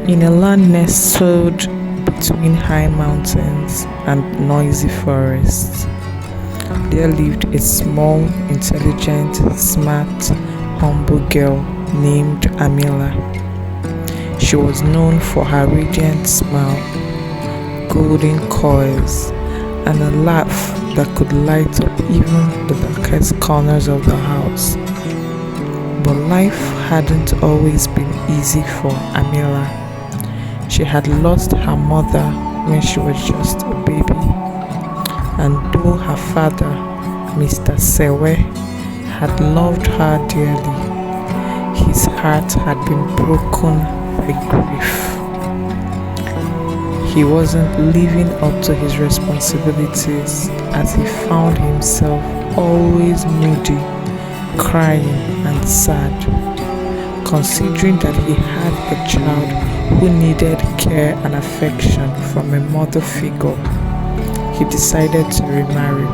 In a land nestled between high mountains and noisy forests, there lived a small, intelligent, smart, humble girl named Amila. She was known for her radiant smile, golden curls, and a laugh that could light up even the darkest corners of the house. But life hadn't always been easy for Amila. She had lost her mother when she was just a baby, and though her father, Mr. Sewe, had loved her dearly, his heart had been broken by grief. He wasn't living up to his responsibilities as he found himself always moody, crying and sad, considering that he had a child who needed care and affection from a mother figure. He decided to remarry.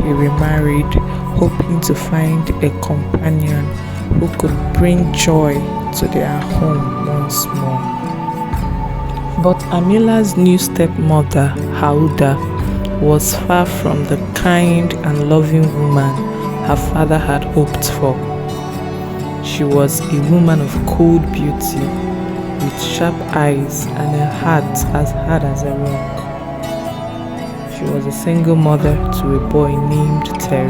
He remarried, hoping to find a companion who could bring joy to their home once more. But Amila'S new stepmother, Hauda, was far from the kind and loving woman her father had hoped for. She was a woman of cold beauty, with sharp eyes and a heart as hard as a rock. She was a single mother to a boy named Terry.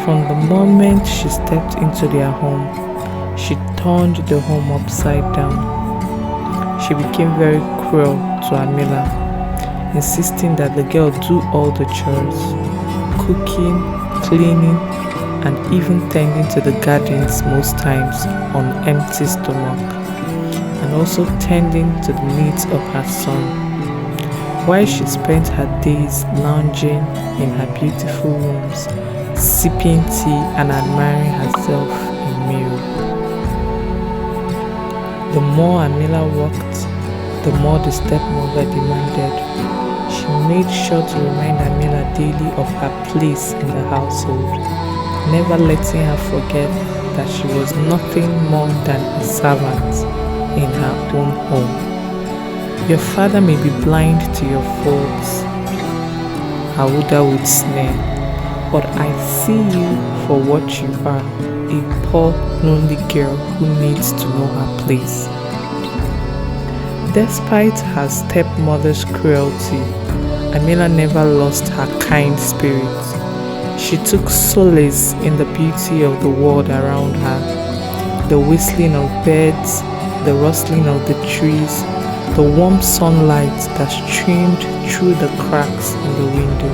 From the moment she stepped into their home, she turned the home upside down. She became very cruel to Amila, insisting that the girl do all the chores, cooking, cleaning, and even tending to the gardens most times on empty stomach, and also tending to the needs of her son, while she spent her days lounging in her beautiful rooms, sipping tea and admiring herself in mirror. The more Amila worked, the more the stepmother demanded. She made sure to remind Amila daily of her place in the household, never letting her forget that she was nothing more than a servant in her own home. Your father may be blind to your faults, Hauda would sneer, but I see you for what you are, a poor, lonely girl who needs to know her place. Despite her stepmother's cruelty, Amila never lost her kind spirit. She took solace in the beauty of the world around her, the whistling of birds, the rustling of the trees, the warm sunlight that streamed through the cracks in the window.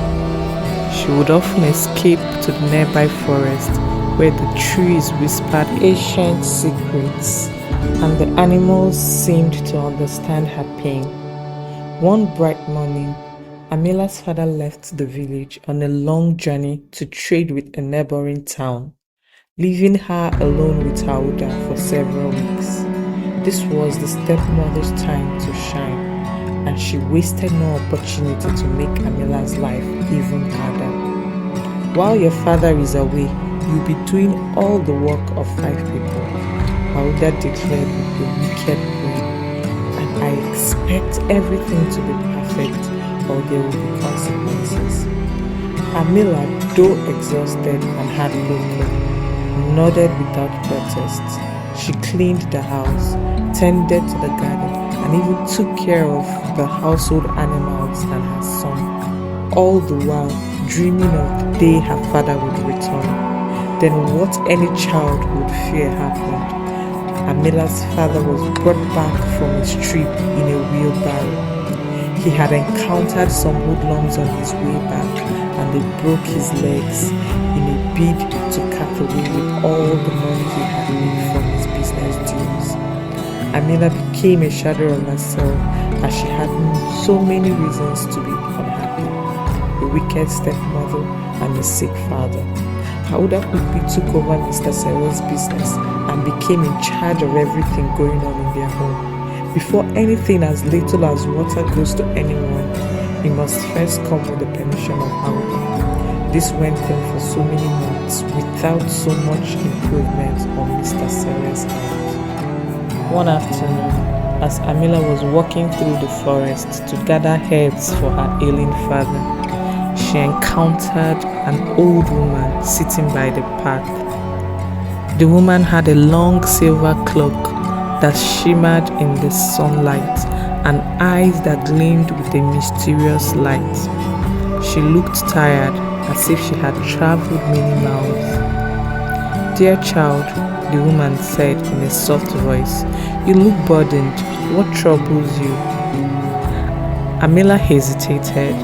She would often escape to the nearby forest where the trees whispered ancient secrets and the animals seemed to understand her pain. One bright morning, Amila'S father left the village on a long journey to trade with a neighboring town, leaving her alone with Hauda for several weeks. This was the stepmother's time to shine, and she wasted no opportunity to make Amila'S life even harder. While your father is away, you'll be doing all the work of 5 people, Hauda declared with a wicked grin, and I expect everything to be perfect or there will be consequences. Amila, though exhausted and heartbroken, nodded without protest. She cleaned the house, tended to the garden, and even took care of the household animals and her son, all the while dreaming of the day her father would return. Then what any child would fear happened. Amila'S father was brought back from his trip in a wheelbarrow. He had encountered some hoodlums on his way back, and they broke his legs in a bid to cut away with all the money he had made from his business deals. Amila became a shadow of herself as she had so many reasons to be unhappy: a wicked stepmother and a sick father. Hauda quickly took over Mr. Sewe's business and became in charge of everything going on in their home. Before anything as little as water goes to anyone, it must first come with the permission of Hauda. This went on for so many months without so much improvement on Mr. Sewe's end. One afternoon, as Amila was walking through the forest to gather herbs for her ailing father, she encountered an old woman sitting by the path. The woman had a long silver cloak that shimmered in the sunlight and eyes that gleamed with a mysterious light. She looked tired, as if she had traveled many miles. "Dear child," the woman said in a soft voice, "you look burdened. What troubles you?" Amila hesitated,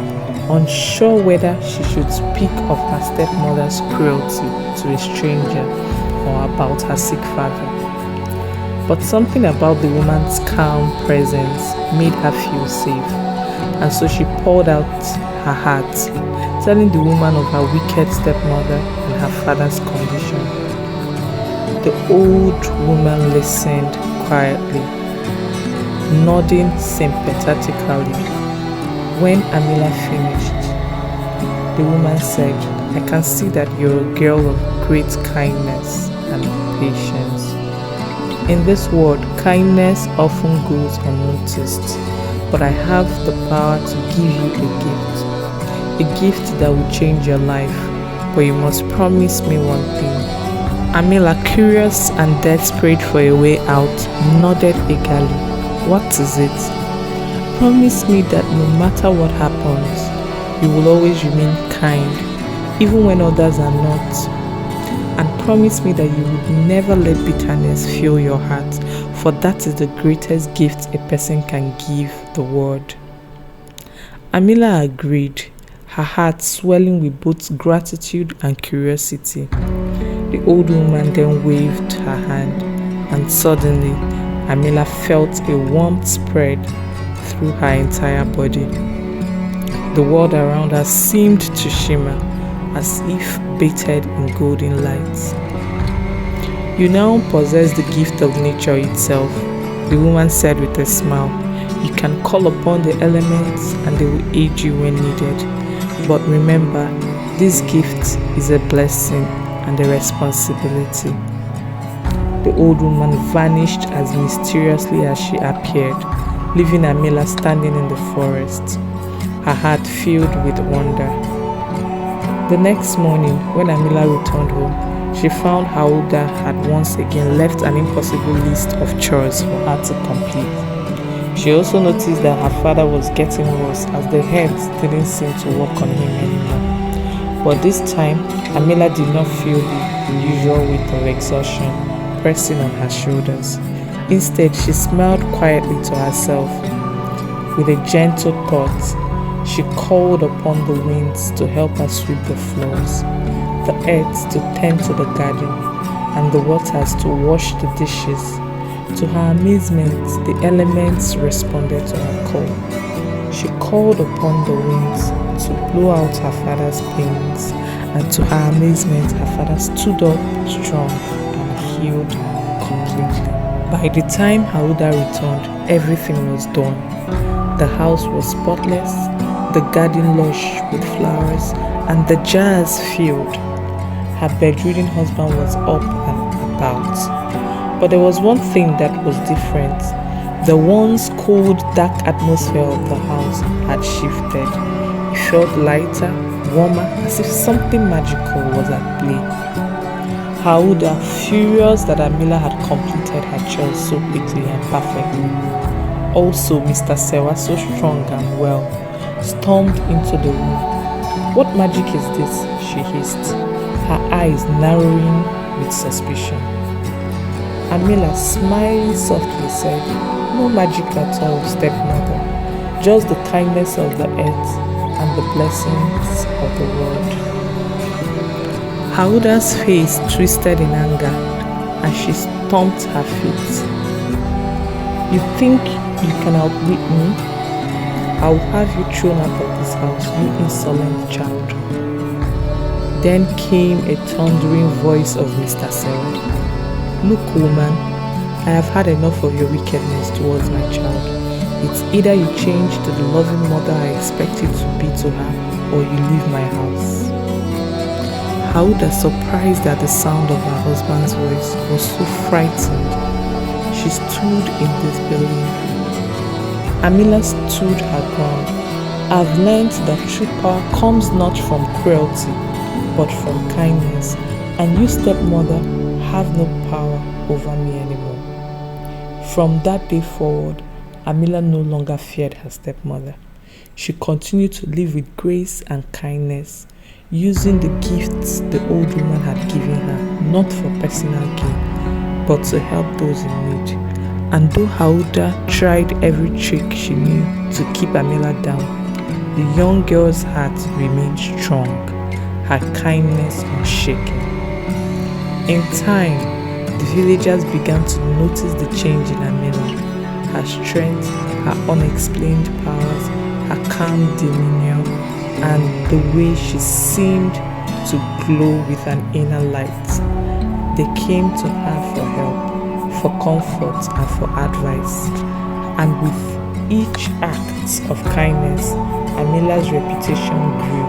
unsure whether she should speak of her stepmother's cruelty to a stranger or about her sick father. But something about the woman's calm presence made her feel safe, and so she poured out her heart, telling the woman of her wicked stepmother and her father's condition. The old woman listened quietly, nodding sympathetically. When Amila finished, the woman said, "I can see that you're a girl of great kindness and patience. In this world, kindness often goes unnoticed, but I have the power to give you a gift that will change your life, but you must promise me one thing." Amila, curious and desperate for a way out, nodded eagerly. "What is it?" "Promise me that no matter what happens, you will always remain kind, even when others are not. And promise me that you would never let bitterness fill your heart, for that is the greatest gift a person can give the world." Amila agreed, her heart swelling with both gratitude and curiosity. The old woman then waved her hand, and suddenly Amila felt a warmth spread through her entire body. The world around her seemed to shimmer, as if bathed in golden lights. "You now possess the gift of nature itself," the woman said with a smile. "You can call upon the elements and they will aid you when needed. But remember, this gift is a blessing and a responsibility." The old woman vanished as mysteriously as she appeared, leaving Amila standing in the forest, her heart filled with wonder. The next morning, when Amila returned home, she found Hauda had once again left an impossible list of chores for her to complete. She also noticed that her father was getting worse, as the herbs didn't seem to work on him anymore. But this time, Amila did not feel the usual weight of exhaustion pressing on her shoulders. Instead, she smiled quietly to herself. With a gentle thought, she called upon the winds to help her sweep the floors, the earth to tend to the garden, and the waters to wash the dishes. To her amazement, the elements responded to her call. She called upon the winds to blow out her father's pains, and to her amazement, her father stood up strong and healed completely. By the time Hauda returned, everything was done. The house was spotless, the garden lush with flowers, and the jars filled. Her bedridden husband was up and about. But there was one thing that was different. The once cold, dark atmosphere of the house had shifted. It felt lighter, warmer, as if something magical was at play. Hauda, furious that Amila had completed her chores so quickly and perfectly. Also, Mr. Sewa, so strong and well, stormed into the room. "What magic is this?" she hissed, her eyes narrowing with suspicion. Amila, smiling softly, said, "No magic at all, stepmother. Just the kindness of the earth and the blessings of the world." Hauda's face twisted in anger as she stomped her feet. "You think you can outwit me? I'll have you thrown out of this house, you insolent child." Then came a thundering voice of Mr. Sewa. "Look, woman, I have had enough of your wickedness towards my child. It's either you change to the loving mother I expect you to be to her, or you leave my house." Hauda, surprised at the sound of her husband's voice, was so frightened. She stood in disbelief. Amila stood her ground. I've learned that true power comes not from cruelty, but from kindness, and you, stepmother, have no power over me anymore. From that day forward, Amila no longer feared her stepmother. She continued to live with grace and kindness, using the gifts the old woman had given her, not for personal gain, but to help those in need. And though Hauda tried every trick she knew to keep Amila down, the young girl's heart remained strong, her kindness unshaken. In time, the villagers began to notice the change in Amila, her strength, her unexplained powers, her calm demeanor, and the way she seemed to glow with an inner light. They came to her for help, for comfort, and for advice. And with each act of kindness, Amila's reputation grew,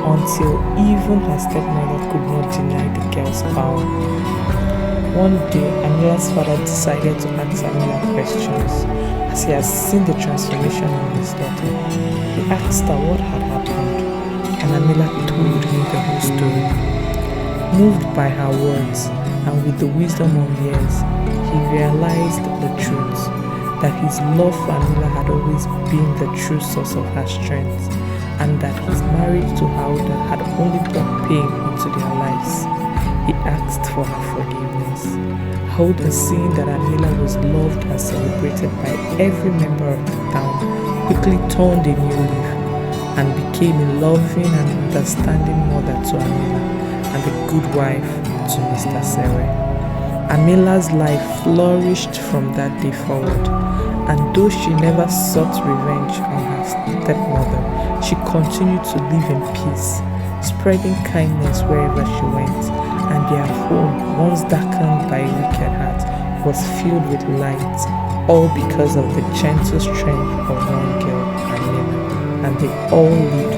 until even her stepmother could not deny the girl's power. One day, Amila's father decided to ask Amila questions, as he has seen the transformation in his daughter. He asked her what had happened, and Amila told him the whole story. Moved by her words, and with the wisdom of years, he realized the truth, that his love for Amila had always been the true source of her strength, and that his marriage to Hauda had only brought pain into their lives. He asked for her forgiveness. Hauda, seeing that Amila was loved and celebrated by every member of the town, quickly turned a new leaf and became a loving and understanding mother to Amila and a good wife to Mr. Sere. Amila's life flourished from that day forward, and though she never sought revenge on her stepmother, she continued to live in peace, spreading kindness wherever she went, and their home, once darkened by a wicked heart, was filled with light, all because of the gentle strength of one girl, Amila, and they all lived